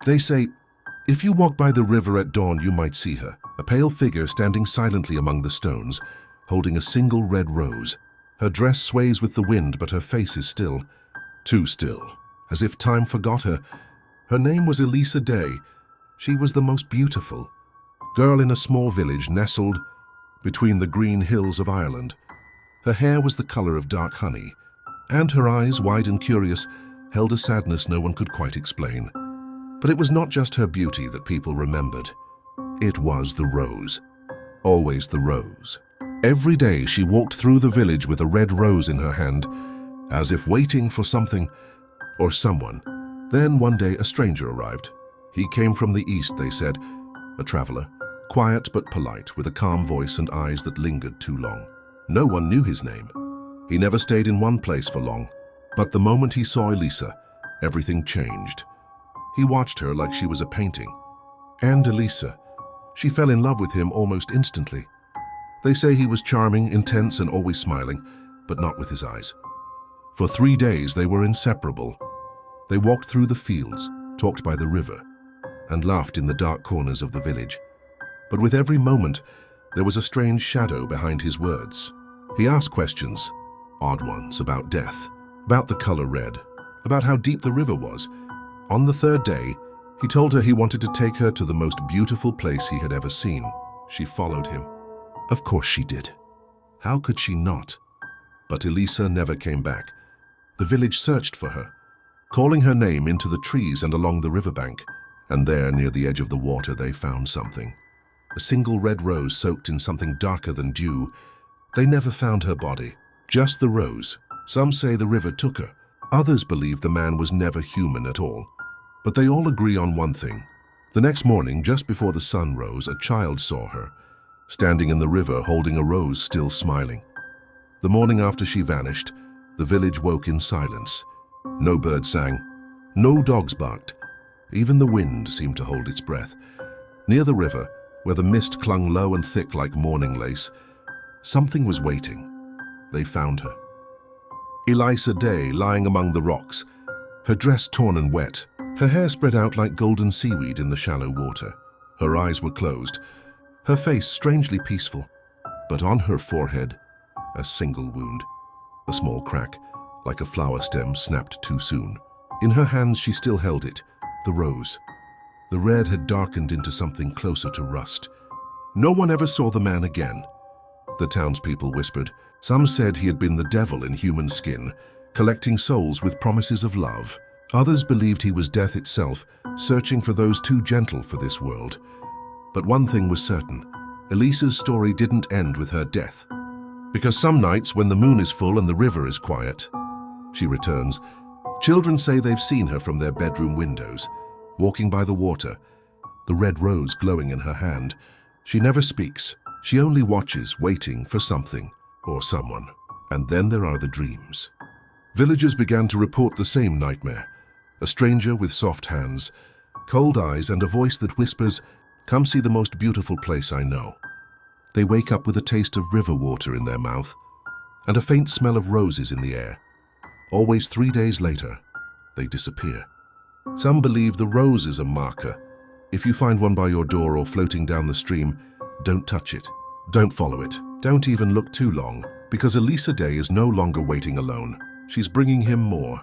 They say, if you walk by the river at dawn, you might see her, a pale figure standing silently among the stones, holding a single red rose. Her dress sways with the wind, but her face is still, too still, as if time forgot her. Her name was Elisa Day. She was the most beautiful girl in a small village nestled between the green hills of Ireland. Her hair was the color of dark honey, and her eyes, wide and curious, held a sadness no one could quite explain. But it was not just her beauty that people remembered. It was the rose. Always the rose. Every day she walked through the village with a red rose in her hand, as if waiting for something or someone. Then one day a stranger arrived. He came from the east, they said, a traveler, quiet but polite, with a calm voice and eyes that lingered too long. No one knew his name. He never stayed in one place for long, but the moment he saw Elisa, everything changed. He watched her like she was a painting. And Elisa, she fell in love with him almost instantly. They say he was charming, intense, and always smiling, but not with his eyes. For 3 days they were inseparable. They walked through the fields, talked by the river, and laughed in the dark corners of the village. But with every moment, there was a strange shadow behind his words. He asked questions, odd ones, about death, about the color red, about how deep the river was. On the 3rd day, he told her he wanted to take her to the most beautiful place he had ever seen. She followed him. Of course she did. How could she not? But Elisa never came back. The village searched for her, calling her name into the trees and along the riverbank. And there, near the edge of the water, they found something. A single red rose soaked in something darker than dew. They never found her body, just the rose. Some say the river took her. Others believe the man was never human at all. But they all agree on one thing. The next morning, just before the sun rose, a child saw her, standing in the river holding a rose, still smiling. The morning after she vanished, the village woke in silence. No bird sang, no dogs barked. Even the wind seemed to hold its breath. Near the river, where the mist clung low and thick like mourning lace, something was waiting. They found her. Elisa Day, lying among the rocks, her dress torn and wet, her hair spread out like golden seaweed in the shallow water. Her eyes were closed, her face strangely peaceful, but on her forehead, a single wound, a small crack, like a flower stem snapped too soon. In her hands she still held it, the rose. The red had darkened into something closer to rust. No one ever saw the man again. The townspeople whispered. Some said he had been the devil in human skin, collecting souls with promises of love. Others believed he was death itself, searching for those too gentle for this world. But one thing was certain. Elisa's story didn't end with her death. Because some nights when the moon is full and the river is quiet, she returns. Children say they've seen her from their bedroom windows, walking by the water, the red rose glowing in her hand. She never speaks. She only watches, waiting for something or someone. And then there are the dreams. Villagers began to report the same nightmare. A stranger with soft hands, cold eyes, and a voice that whispers, "Come see the most beautiful place I know." They wake up with a taste of river water in their mouth and a faint smell of roses in the air. Always 3 days later, they disappear. Some believe the rose is a marker. If you find one by your door or floating down the stream, don't touch it. Don't follow it. Don't even look too long, because Elisa Day is no longer waiting alone. She's bringing him more.